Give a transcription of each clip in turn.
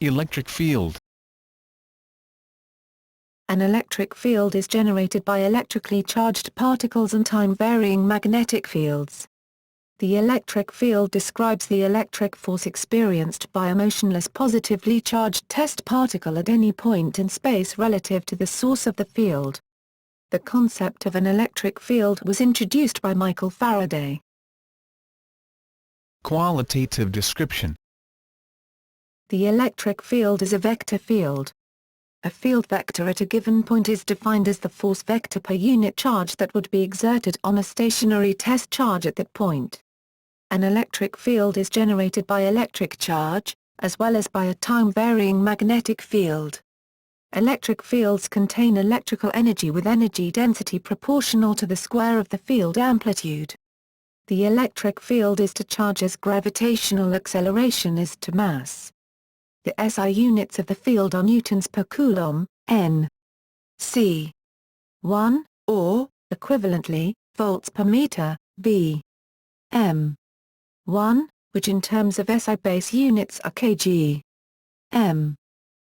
Electric field. An electric field is generated by electrically charged particles and time-varying magnetic fields. The electric field describes the electric force experienced by a motionless positively charged test particle at any point in space relative to the source of the field. The concept of an electric field was introduced by Michael Faraday. Qualitative description. The electric field is a vector field. A field vector at a given point is defined as the force vector per unit charge that would be exerted on a stationary test charge at that point. An electric field is generated by electric charge, as well as by a time-varying magnetic field. Electric fields contain electrical energy with energy density proportional to the square of the field amplitude. The electric field is to charge as gravitational acceleration is to mass. The SI units of the field are newtons per coulomb, N. C. 1, or, equivalently, volts per meter, V. M. 1, which in terms of SI base units are kg. M.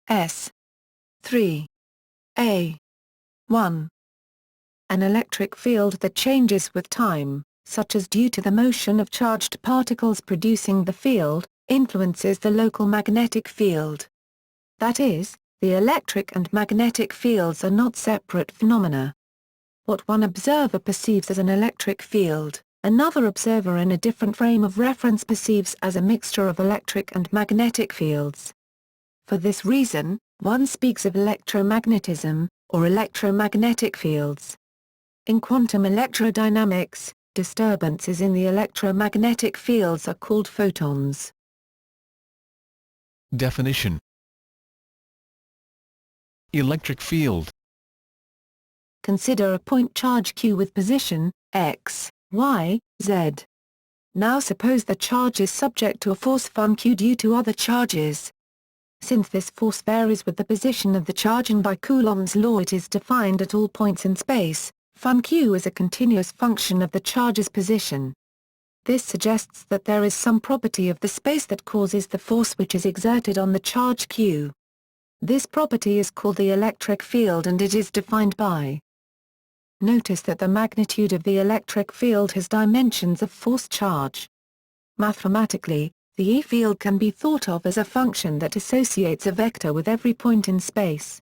S. 3. A. 1. An electric field that changes with time, such as due to the motion of charged particles producing the field, influences the local magnetic field. That is, the electric and magnetic fields are not separate phenomena. What one observer perceives as an electric field, another observer in a different frame of reference perceives as a mixture of electric and magnetic fields. For this reason, one speaks of electromagnetism, or electromagnetic fields. In quantum electrodynamics, disturbances in the electromagnetic fields are called photons. Definition. Electric field. Consider a point charge q with position, x, y, z. Now suppose the charge is subject to a force φ q due to other charges. Since this force varies with the position of the charge and by Coulomb's law it is defined at all points in space, φ q is a continuous function of the charge's position. This suggests that there is some property of the space that causes the force which is exerted on the charge q. This property is called the electric field and it is defined by. Notice that the magnitude of the electric field has dimensions of force charge. Mathematically, the E field can be thought of as a function that associates a vector with every point in space.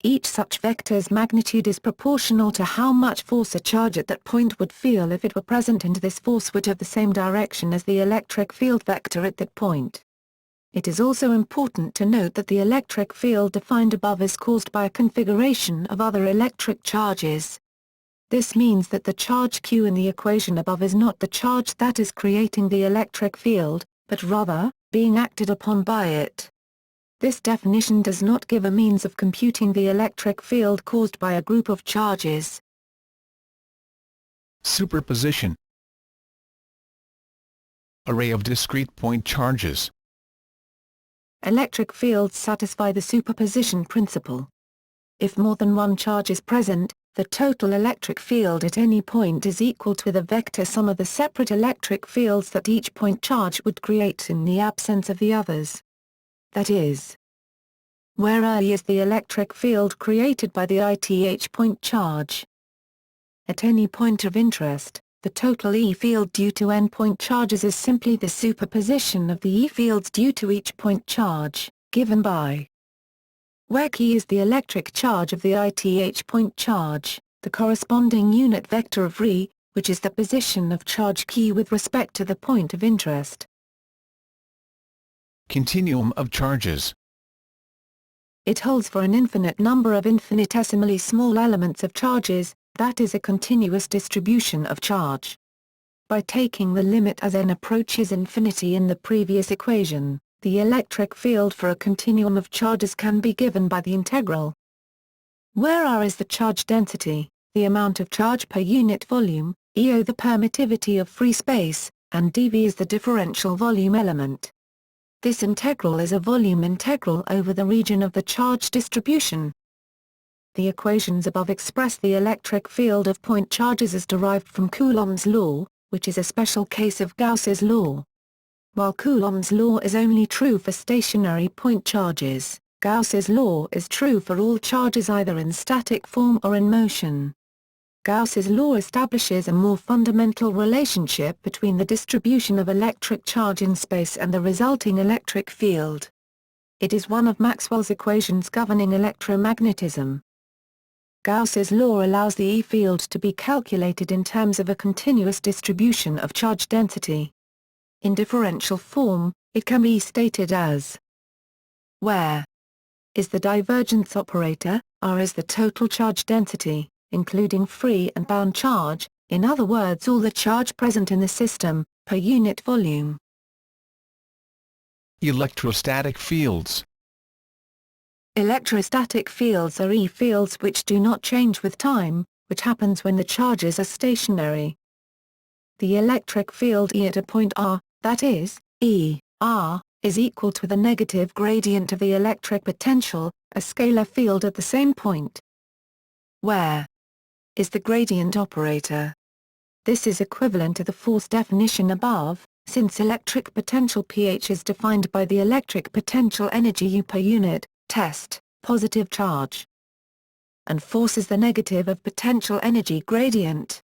Each such vector's magnitude is proportional to how much force a charge at that point would feel if it were present, and this force would have the same direction as the electric field vector at that point. It is also important to note that the electric field defined above is caused by a configuration of other electric charges. This means that the charge q in the equation above is not the charge that is creating the electric field, but rather, being acted upon by it. This definition does not give a means of computing the electric field caused by a group of charges. Superposition. Array of discrete point charges. Electric fields satisfy the superposition principle. If more than one charge is present, the total electric field at any point is equal to the vector sum of the separate electric fields that each point charge would create in the absence of the others. That is, where I is the electric field created by the ith point charge. At any point of interest, the total E field due to n point charges is simply the superposition of the E fields due to each point charge, given by where k is the electric charge of the ith point charge, the corresponding unit vector of ρ, which is the position of charge k with respect to the point of interest. Continuum of charges. It holds for an infinite number of infinitesimally small elements of charges, that is a continuous distribution of charge. By taking the limit as n approaches infinity in the previous equation, the electric field for a continuum of charges can be given by the integral, where r is the charge density, the amount of charge per unit volume, EO the permittivity of free space, and dV is the differential volume element. This integral is a volume integral over the region of the charge distribution. The equations above express the electric field of point charges as derived from Coulomb's law, which is a special case of Gauss's law. While Coulomb's law is only true for stationary point charges, Gauss's law is true for all charges either in static form or in motion. Gauss's law establishes a more fundamental relationship between the distribution of electric charge in space and the resulting electric field. It is one of Maxwell's equations governing electromagnetism. Gauss's law allows the E field to be calculated in terms of a continuous distribution of charge density. In differential form, it can be stated as where is the divergence operator, R is the total charge density, including free and bound charge, in other words all the charge present in the system, per unit volume. Electrostatic fields. Electrostatic fields are E fields which do not change with time, which happens when the charges are stationary. The electric field E at a point R, that is, E, R, is equal to the negative gradient of the electric potential, a scalar field at the same point. Where is the gradient operator? This is equivalent to the force definition above, since electric potential pH is defined by the electric potential energy U per unit, test, positive charge. And force is the negative of potential energy gradient.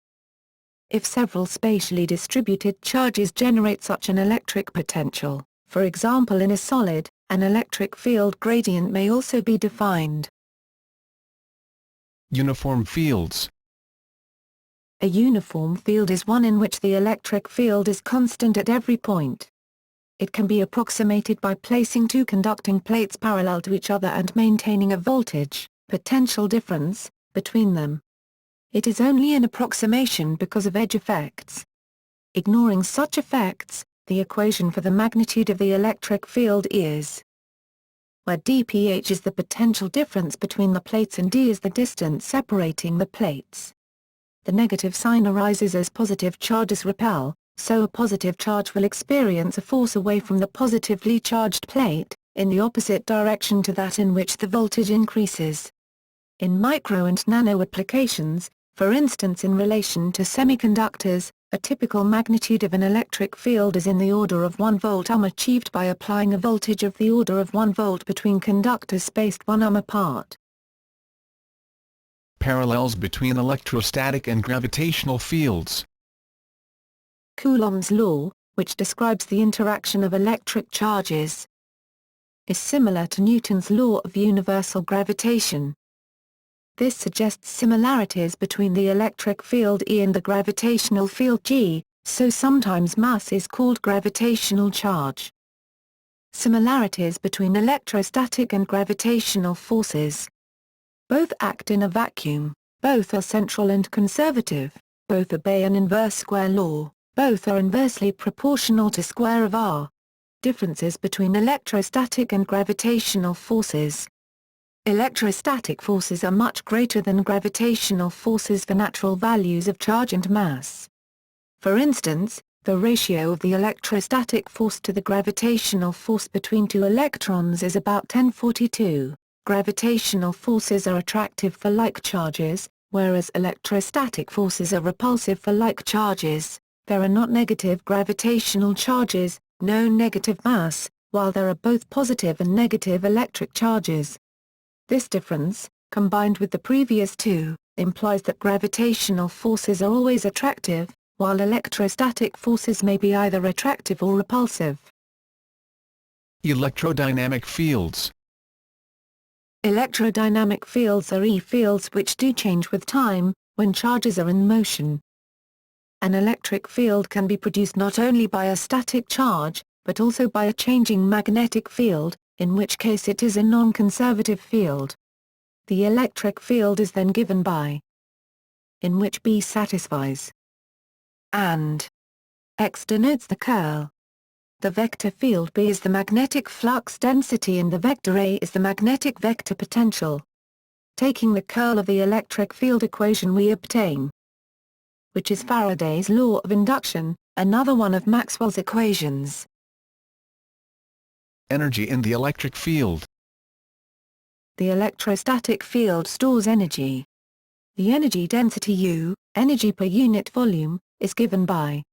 If several spatially distributed charges generate such an electric potential, for example in a solid, an electric field gradient may also be defined. Uniform fields. A uniform field is one in which the electric field is constant at every point. It can be approximated by placing two conducting plates parallel to each other and maintaining a voltage, potential difference, between them. It is only an approximation because of edge effects. Ignoring such effects, the equation for the magnitude of the electric field is where dph is the potential difference between the plates and d is the distance separating the plates. The negative sign arises as positive charges repel, so a positive charge will experience a force away from the positively charged plate, in the opposite direction to that in which the voltage increases. In micro and nano applications, for instance in relation to semiconductors, a typical magnitude of an electric field is in the order of 1 volt achieved by applying a voltage of the order of 1 volt between conductors spaced 1 apart. Parallels between electrostatic and gravitational fields. Coulomb's law, which describes the interaction of electric charges, is similar to Newton's law of universal gravitation. This suggests similarities between the electric field E and the gravitational field G, so sometimes mass is called gravitational charge. Similarities between electrostatic and gravitational forces. Both act in a vacuum, both are central and conservative, both obey an inverse square law, both are inversely proportional to square of R. Differences between electrostatic and gravitational forces. Electrostatic forces are much greater than gravitational forces for natural values of charge and mass. For instance, the ratio of the electrostatic force to the gravitational force between two electrons is about 1042. Gravitational forces are attractive for like charges, whereas electrostatic forces are repulsive for like charges. There are not negative gravitational charges, no negative mass, while there are both positive and negative electric charges. This difference, combined with the previous two, implies that gravitational forces are always attractive, while electrostatic forces may be either attractive or repulsive. Electrodynamic fields. Electrodynamic fields are E fields which do change with time, when charges are in motion. An electric field can be produced not only by a static charge, but also by a changing magnetic field, in which case it is a non-conservative field. The electric field is then given by in which B satisfies and X denotes the curl. The vector field B is the magnetic flux density and the vector A is the magnetic vector potential. Taking the curl of the electric field equation we obtain, which is Faraday's law of induction, another one of Maxwell's equations. Energy in the electric field. The electrostatic field stores energy. The energy density U, energy per unit volume, is given by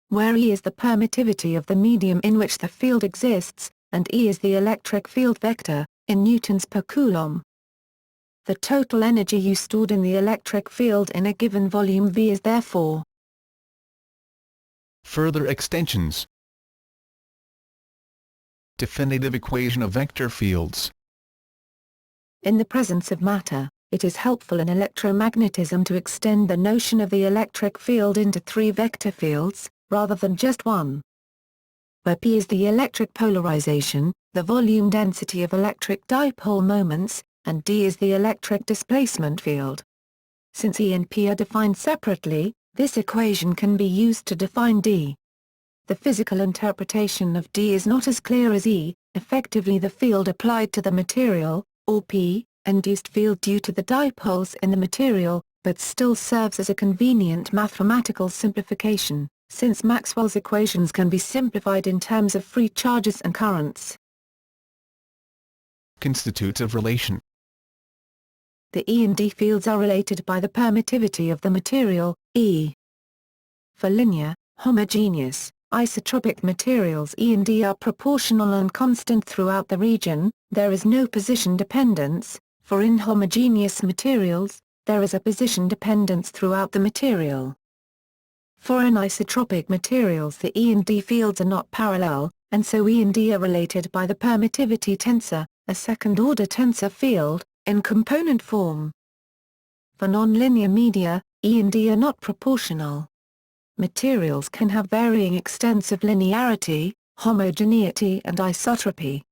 where E is the permittivity of the medium in which the field exists, and E is the electric field vector, in newtons per coulomb. The total energy U stored in the electric field in a given volume V is therefore. Further extensions. Definitive equation of vector fields. In the presence of matter, it is helpful in electromagnetism to extend the notion of the electric field into 3 vector fields, rather than just one. Where P is the electric polarization, the volume density of electric dipole moments, and D is the electric displacement field. Since E and P are defined separately, this equation can be used to define D. The physical interpretation of D is not as clear as E, effectively the field applied to the material, or P, induced field due to the dipoles in the material, but still serves as a convenient mathematical simplification, since Maxwell's equations can be simplified in terms of free charges and currents. Constitutive relation. The E and D fields are related by the permittivity of the material, E. For linear, homogeneous, isotropic materials E and D are proportional and constant throughout the region. There is no position dependence. For inhomogeneous materials, there is a position dependence throughout the material. For anisotropic materials the E and D fields are not parallel, and so E and D are related by the permittivity tensor, a second-order tensor field, in component form. For nonlinear media, E and D are not proportional. Materials can have varying extents of linearity, homogeneity and isotropy.